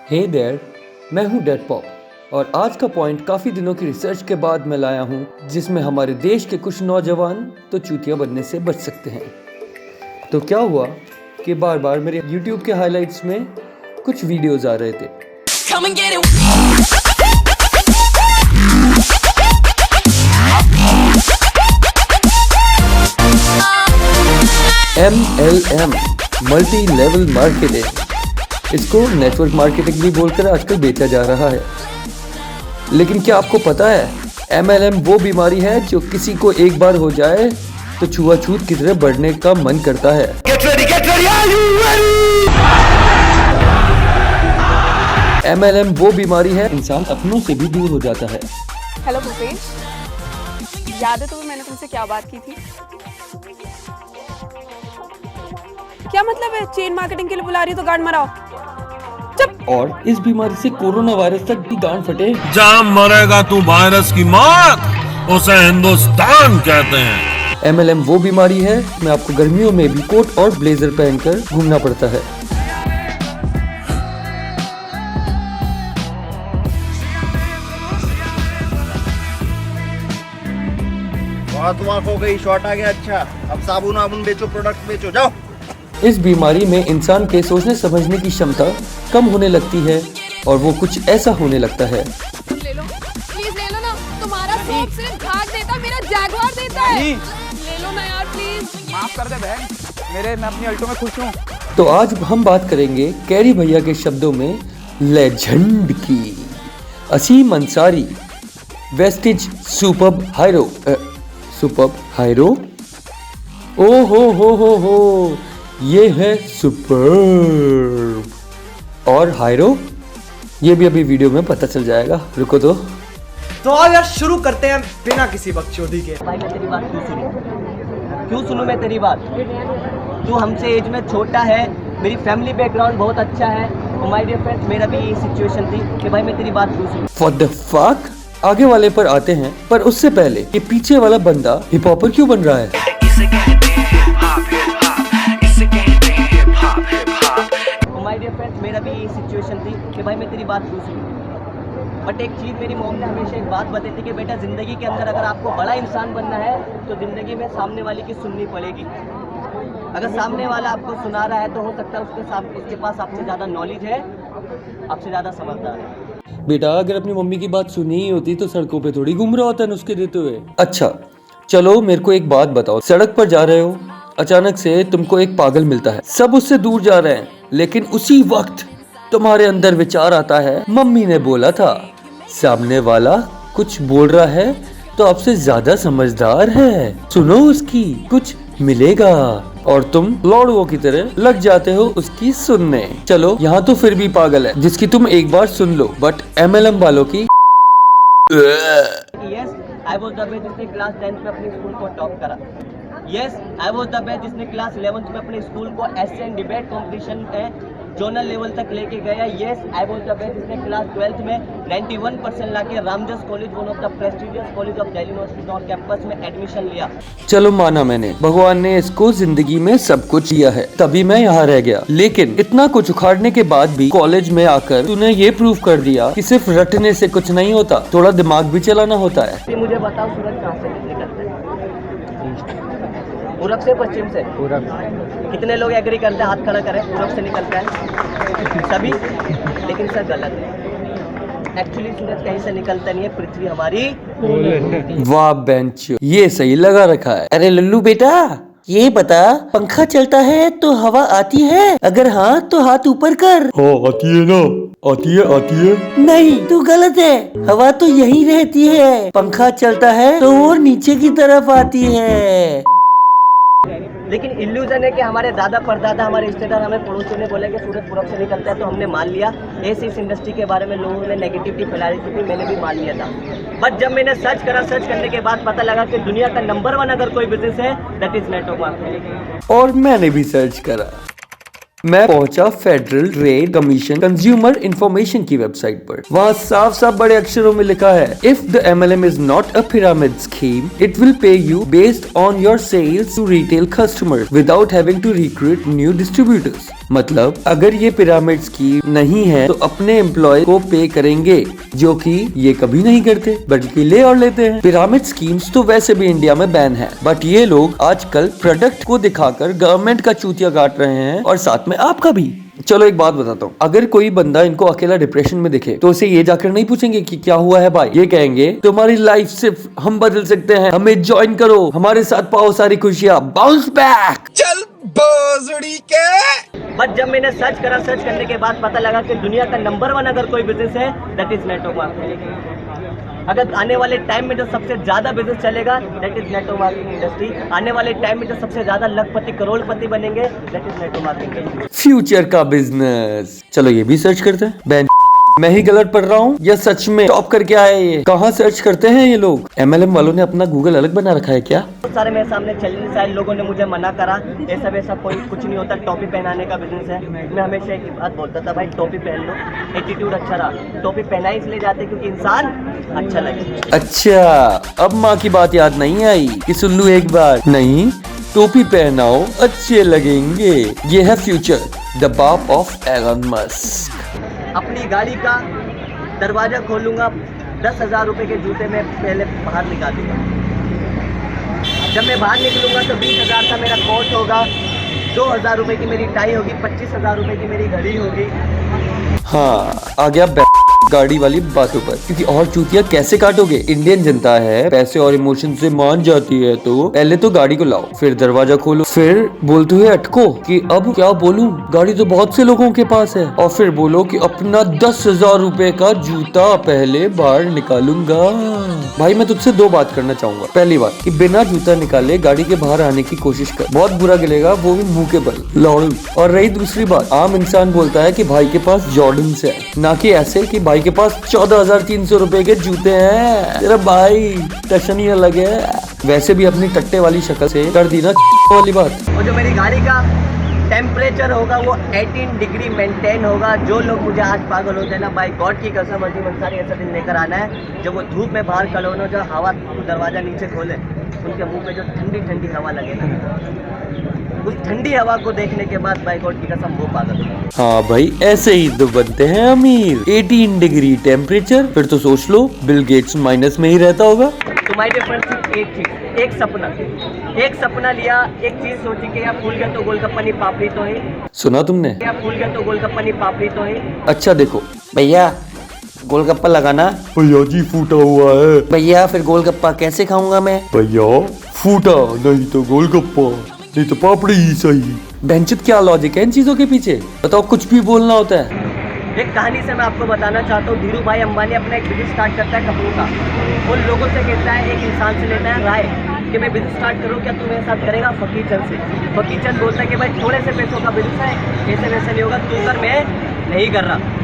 हे there, मैं हूँ dead pop और आज का पॉइंट काफ़ी दिनों की रिसर्च के बाद मैं लाया हूँ जिसमें हमारे देश के कुछ नौजवान तो चूतिया बनने से बच सकते हैं। तो क्या हुआ कि बार बार मेरे YouTube के हाइलाइट्स में कुछ वीडियोस आ रहे थे। MLM मल्टी लेवल मार्केटिंग, इसको नेटवर्क मार्केटिंग भी बोलकर आजकल बेचा जा रहा है। लेकिन क्या आपको पता है MLM वो बीमारी है जो किसी को एक बार हो जाए तो छुआछूत की तरह बढ़ने का मन करता है। Get ready, are you ready? MLM वो बीमारी है इंसान अपनों से भी दूर हो जाता है। हेलो भूपेश, याद है तुम्हें मैंने तुमसे क्या बात की थी? क्या मतलब है चेन मार्केटिंग के लिए बुला रही हो तो गांड मराओ। चुप। और इस बीमारी से कोरोना वायरस तक भी गांड फटे। जहाँ मरेगा तू वायरस की मौत, उसे हिंदुस्तान कहते हैं। MLM वो बीमारी है में आपको गर्मियों में भी कोट और ब्लेजर पहनकर घूमना पड़ता है। बहुत हो गई, शॉर्ट आ गया। अच्छा, अब साबुन वाबुन बेचो, प्रोडक्ट बेचो, जाओ। इस बीमारी में इंसान के सोचने समझने की क्षमता कम होने लगती है और वो कुछ ऐसा होने लगता है। ले लो, प्लीज ले लो ना। तुम्हारा शौक सिर्फ घाट देता, मेरा जैगवार देता है। ले लो ना यार प्लीज। माफ कर दे बहन, मैं अपनी अल्टो में खुश हूँ। तो आज हम बात करेंगे कैरी भैया के शब्दों में लेजेंड की। असीम अंसारी, वेस्टिज सुपर्ब हायरो। सुपर्ब हायरो, ओ हो, ये है सुपर्ब। और हायरो, ये भी अभी वीडियो में पता चल जाएगा, रुको तो आओ यार शुरू करते हैं बिना किसी बकचोदी के। भाई मैं तेरी बात क्यों सुनूं मैं तेरी बात? तू हमसे एज में छोटा है, मेरी फैमिली बैकग्राउंड बहुत अच्छा है। और माय डियर फ्रेंड्स, मेरा भी यही सिचुएशन थी कि भाई मैं तेरी बात क्यों सुनूं। फॉर द फक, आगे वाले पर आते हैं, पर उससे पहले ये पीछे वाला बंदा हिप हॉपर क्यों बन रहा है? माय डियर फ्रेंड्स, मेरा भी यही सिचुएशन थी कि भाई मैं तेरी बात क्यों सुनूं। बट एक चीज़ मेरी मॉम ने हमेशा एक बात बताई थी कि बेटा ज़िंदगी के अंदर अगर आपको बड़ा इंसान बनना है तो ज़िंदगी में सामने वाले की सुननी पड़ेगी। अगर सामने वाला आपको सुना रहा है तो हो सकता है उसके पास आपसे ज़्यादा नॉलेज है, आपसे ज़्यादा समझदार है। बेटा अगर अपनी मम्मी की बात सुनी ही होती तो सड़कों पे थोड़ी घूम रहा होता नुस्खे देते हुए। अच्छा चलो मेरे को एक बात बताओ, सड़क पर जा रहे हो, अचानक से तुमको एक पागल मिलता है, सब उससे दूर जा रहे हैं, लेकिन उसी वक्त तुम्हारे अंदर विचार आता है मम्मी ने बोला था। सामने वाला कुछ बोल रहा है तो आपसे ज्यादा समझदार है, सुनो उसकी, कुछ मिलेगा। और तुम लौड़ुओं की तरह लग जाते हो उसकी सुनने। चलो यहाँ तो फिर भी पागल है जिसकी तुम एक बार सुन लो, बट MLM वालों की yes I was the best जिसने क्लास 10th में अपने स्कूल को टॉप करा। Yes I was the best जिसने क्लास 11th में अपने स्कूल को एस्से एंड डिबेट कंपटीशन में जोनल लेवल तक लेके गया। Yes I was the best जिसने क्लास 12th में 91% लाके Ramjas college, one of the prestigious college of Delhi university on campus में एडमिशन लिया। चलो माना मैंने, भगवान ने इसको जिंदगी में सब कुछ दिया है तभी मैं यहाँ रह गया, लेकिन इतना कुछ उखाड़ने के बाद भी कॉलेज में आकर तूने ये प्रूव कर दिया कि सिर्फ रटने से कुछ नहीं होता, थोड़ा दिमाग भी चलाना होता है। मुझे बताओ सूरज कहाँ से निकलता है? पूरब से, पश्चिम से? पूरब। कितने लोग एग्री करते हैं? हाथ खड़ा करें। पूरब से निकलता है सभी, लेकिन सर गलत है। एक्चुअली सूरज कहीं से निकलता नहीं है, पृथ्वी हमारी। वाह बेंच, ये सही लगा रखा है। अरे लल्लू बेटा ये बता, पंखा चलता है तो हवा आती है? अगर हाँ तो हाथ ऊपर कर। हाँ आती है ना, आती है। नहीं तू गलत है, हवा तो यही रहती है, पंखा चलता है तो वो नीचे की तरफ आती है। लेकिन इल्यूजन है कि हमारे दादा परदादा, हमारे रिश्तेदार, हमें पड़ोसियों ने बोला कि सूरज पूरब से निकलता है तो हमने मान लिया। ऐसे इस इंडस्ट्री के बारे में लोगों ने नेगेटिविटी फैला रही थी, मैंने भी मान लिया था। बट जब मैंने सर्च करने के बाद पता लगा कि दुनिया का नंबर 1 अगर कोई बिजनेस है दैट इज नेटवर्क मार्केटिंग। और मैंने भी सर्च करा, मैं पहुंचा Federal Trade Commission consumer information की वेबसाइट पर। वहाँ साफ साफ बड़े अक्षरों में लिखा है, if the MLM is not a pyramid scheme, it will pay you based on your sales to retail customers without having to recruit new distributors. मतलब अगर ये पिरामिड स्कीम नहीं है तो अपने एम्प्लॉय को पे करेंगे, जो कि ये कभी नहीं करते बल्कि ले और लेते हैं। पिरामिड स्कीम्स तो वैसे भी इंडिया में बैन है, बट ये लोग आजकल प्रोडक्ट को दिखाकर गवर्नमेंट का चूतिया काट रहे हैं और साथ में आपका भी। चलो एक बात बताता हूँ, अगर कोई बंदा इनको अकेला डिप्रेशन में दिखे तो उसे ये जाकर नहीं पूछेंगे कि क्या हुआ है भाई, ये कहेंगे तुम्हारी लाइफ सिर्फ हम बदल सकते हैं, हमें ज्वाइन करो, हमारे साथ पाओ सारी खुशियाँ, बाउंस बैक। चल बोजड़ी के। बट जब मैंने सर्च करने के बाद पता लगा कि दुनिया का नंबर 1 अगर कोई बिजनेस है दैट इज नेटवर्क मार्केटिंग। अगर आने वाले टाइम में जो सबसे ज्यादा बिजनेस चलेगा that is network marketing industry. आने वाले टाइम में जो सबसे ज्यादा लखपति करोड़पति बनेंगे that is network marketing industry. Future का बिजनेस, चलो ये भी सर्च करते हैं। बैंड मैं ही गलत पढ़ रहा हूँ या सच में टॉप करके आए ये? कहाँ सर्च करते हैं ये लोग? MLM वालों ने अपना गूगल अलग बना रखा है क्या? बहुत सारे मेरे सामने चैलेंज आए, लोगों ने मुझे मना करा, ऐसा वैसा कोई कुछ नहीं होता, टोपी पहनाने का बिजनेस है। मैं हमेशा एक ही बात बोलता था, भाई टोपी पहन लो, एटीट्यूड अच्छा रहा। टोपी पहना ही इसलिए जाते क्योंकि इंसान अच्छा लगे। अच्छा, अब माँ की बात याद नहीं आई कि सुन लूं एक बार? नहीं, टोपी पहनाओ अच्छे लगेंगे। ये है फ्यूचर, द बाप ऑफ एलन मस्क। अपनी गाड़ी का दरवाजा खोलूंगा, 10,000 रुपए के जूते में पहले बाहर निकालूंगा। जब मैं बाहर निकलूंगा तो 20,000 का मेरा कोट होगा, 2,000 रुपए की मेरी टाई होगी, 25,000 रुपए की मेरी घड़ी होगी। हाँ, आ गया गाड़ी वाली बातों पर, क्योंकि और चूतिया कैसे काटोगे? इंडियन जनता है, पैसे और इमोशन से मान जाती है, तो पहले तो गाड़ी को लाओ, फिर दरवाजा खोलो, फिर बोलते हुए अटको कि अब क्या बोलूं, गाड़ी तो बहुत से लोगों के पास है, और फिर बोलो कि अपना 10,000 रुपए का जूता पहले बाहर निकालूंगा। भाई मैं तुझसे 2 बात करना चाहूंगा। पहली बात कि बिना जूता निकाले गाड़ी के बाहर आने की कोशिश कर, बहुत बुरा गिलेगा, वो भी मुंह के बल, लौड़ू। और रही दूसरी बात, आम इंसान बोलता है कि भाई के पास जॉर्डन्स है, ना कि ऐसे कि भाई के पास 14,300 रुपए के जूते हैं। तेरा भाई टशन ही अलग है। वैसे भी अपनी टट्टे वाली शक्ल से कर दी ना वाली बात। और जो मेरी गाड़ी का टेम्परेचर होगा वो 18 डिग्री मेंटेन होगा। जो लोग मुझे आज पागल होते हैं ना, बाई गॉड की कसम, अजीब अंसारी ऐसा दिन लेकर आना है जब वो धूप में बाहर खड़े होना, जो हवा दरवाजा नीचे खोले, उनके मुंह पे जो ठंडी ठंडी हवा लगे ना, उस ठंडी हवा को देखने के बाद बाई गॉड की कसम वो पागल हो। हाँ भाई, ऐसे ही तो बनते हैं अमीर। 18 डिग्री टेम्परेचर, फिर तो सोच लो बिल गेट्स माइनस में ही रहता होगा। तो माय डियर फ्रेंड्स, एक चीज, एक सपना लिया, एक चीज सोची कि यार फूल गया तो गोलगप्पा नहीं पापड़ी तो है। सुना तुमने? क्या फूल गया तो गोलगप्पा नहीं पापड़ी तो है। अच्छा देखो भैया गोलगप्पा लगाना। भैया जी फूटा हुआ है। भैया फिर गोलगप्पा कैसे खाऊंगा मैं? भैया फूटा नहीं तो गोलगप्पा, नहीं तो पापड़ी ही सही। बेंचित क्या लॉजिक है इन चीजों के पीछे? बताओ, कुछ भी बोलना होता है। एक कहानी से मैं आपको बताना चाहता हूँ। धीरू भाई अंबानी अपना एक बिजनेस स्टार्ट करता है कपड़ों का। उन लोगों से कहता है, एक इंसान से लेता है राय कि मैं बिजनेस स्टार्ट करूँ, क्या तू मेरे साथ करेगा? फकीर चंद से। फकीर चंद बोलता है कि भाई थोड़े से पैसों का बिजनेस है, ऐसे वैसे नहीं होगा, तू कर, मैं नहीं कर रहा।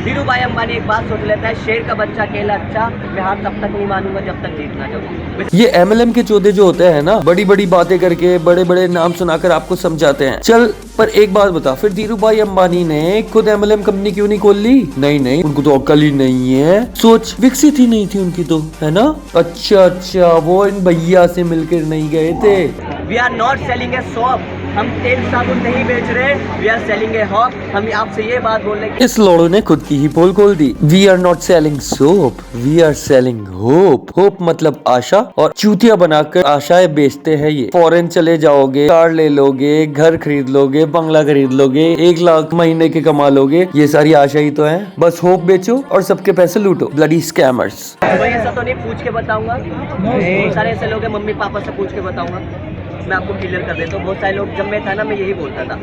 धीरू भाई अंबानी एक बात सोच लेता है, शेर का बच्चा अकेला अच्छा, मैं हार तब तक नहीं मानूंगा जब तक जीत ना जाऊं। ये MLM के चौधे जो होते हैं ना, बड़ी बड़ी बातें करके, बड़े बड़े नाम सुनाकर आपको समझाते हैं। चल पर एक बात बता, फिर धीरू भाई अंबानी ने खुद MLM कंपनी क्यों नहीं खोल ली? नहीं, उनको तो अक्ल ही नहीं है, सोच विकसित ही नहीं थी उनकी तो, है ना? अच्छा, वो इन भैया से मिलकर नहीं गए थे। We are not selling a shop, हम तेल साबुन नहीं बेच रहे, we are selling a hope. हम आपसे ये बात बोल रहे हैं। इस लोड़ो ने खुद की ही पोल खोल दी। We are not selling soap, we are selling hope. Hope मतलब आशा, और चूतिया बनाकर आशाएं बेचते हैं ये। फॉरेन चले जाओगे, कार ले लोगे, घर खरीद लोगे, बंगला खरीद लोगे, 1 लाख महीने के कमा लोगे, ये सारी आशा ही तो है। बस होप बेचो और सबके पैसे लूटो, ब्लडी स्कैमर्स। कोई ऐसा तो नहीं पूछ के बताऊंगा, बहुत सारे ऐसे लोग हैं मम्मी पापा से पूछ के बताऊंगा। मैं आपको क्लियर कर देता हूँ, बहुत सारे लोग, जब मैं था ना, मैं यही बोलता था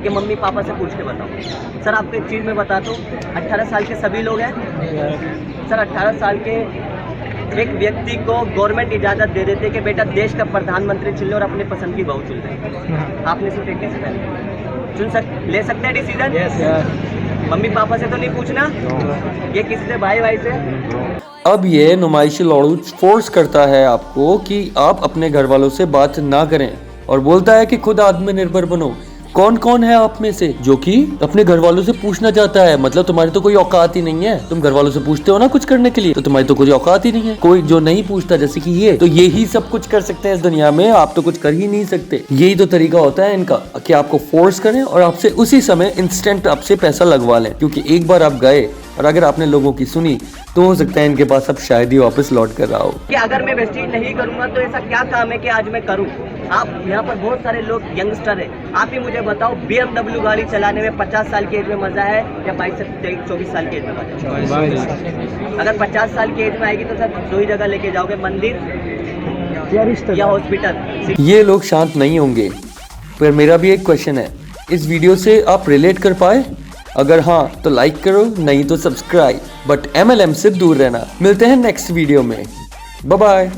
कि मम्मी पापा से पूछ के बताओ। सर आपको एक चीज़ मैं बताता हूँ, 18 साल के सभी लोग हैं सर। 18 साल के एक व्यक्ति को गवर्नमेंट इजाज़त दे देते कि बेटा देश का प्रधानमंत्री चुन ले और अपने पसंद की बहू चुन ले। आपने सिर्फ एक डिसीजन ले सकते हैं डिसीजन। मम्मी पापा से तो नहीं पूछना, ये किसी से भाई से। अब ये नुमाइशी लौड़ू फोर्स करता है आपको कि आप अपने घर वालों से बात ना करें, और बोलता है कि खुद आत्मनिर्भर बनो, कौन कौन है आप में से जो कि अपने घर वालों से पूछना चाहता है? मतलब तुम्हारी तो कोई औकात ही नहीं है। तुम घर वालों से पूछते हो ना कुछ करने के लिए, तो तुम्हारी तो कोई औकात ही नहीं है। कोई जो नहीं पूछता जैसे कि ये, तो ये ही सब कुछ कर सकते हैं इस दुनिया में, आप तो कुछ कर ही नहीं सकते। यही तो तरीका होता है इनका कि आपको फोर्स करें और आपसे उसी समय इंस्टेंट आपसे पैसा लगवा लें, क्योंकि एक बार आप गए और अगर आपने लोगों की सुनी तो हो सकता है इनके पास अब शायद ही वापस लौट कर रहा हो। कि अगर मैं वेस्टेज नहीं करूंगा तो ऐसा क्या काम है कि आज मैं करूं? आप यहाँ पर बहुत सारे लोग यंगस्टर हैं, आप ही मुझे बताओ BMW गाड़ी चलाने में 50 साल की एज में मजा है या 22 से 24 साल की एज में मजा है? अगर 50 साल की एज में आएगी तो सर दो ही जगह लेके जाओगे, मंदिर या हॉस्पिटल। ये लोग शांत नहीं होंगे। पर मेरा भी एक क्वेश्चन है, इस वीडियो से आप रिलेट कर पाए? अगर हाँ तो लाइक करो, नहीं तो सब्सक्राइब, बट MLM से दूर रहना। मिलते हैं नेक्स्ट वीडियो में, बाय बाय।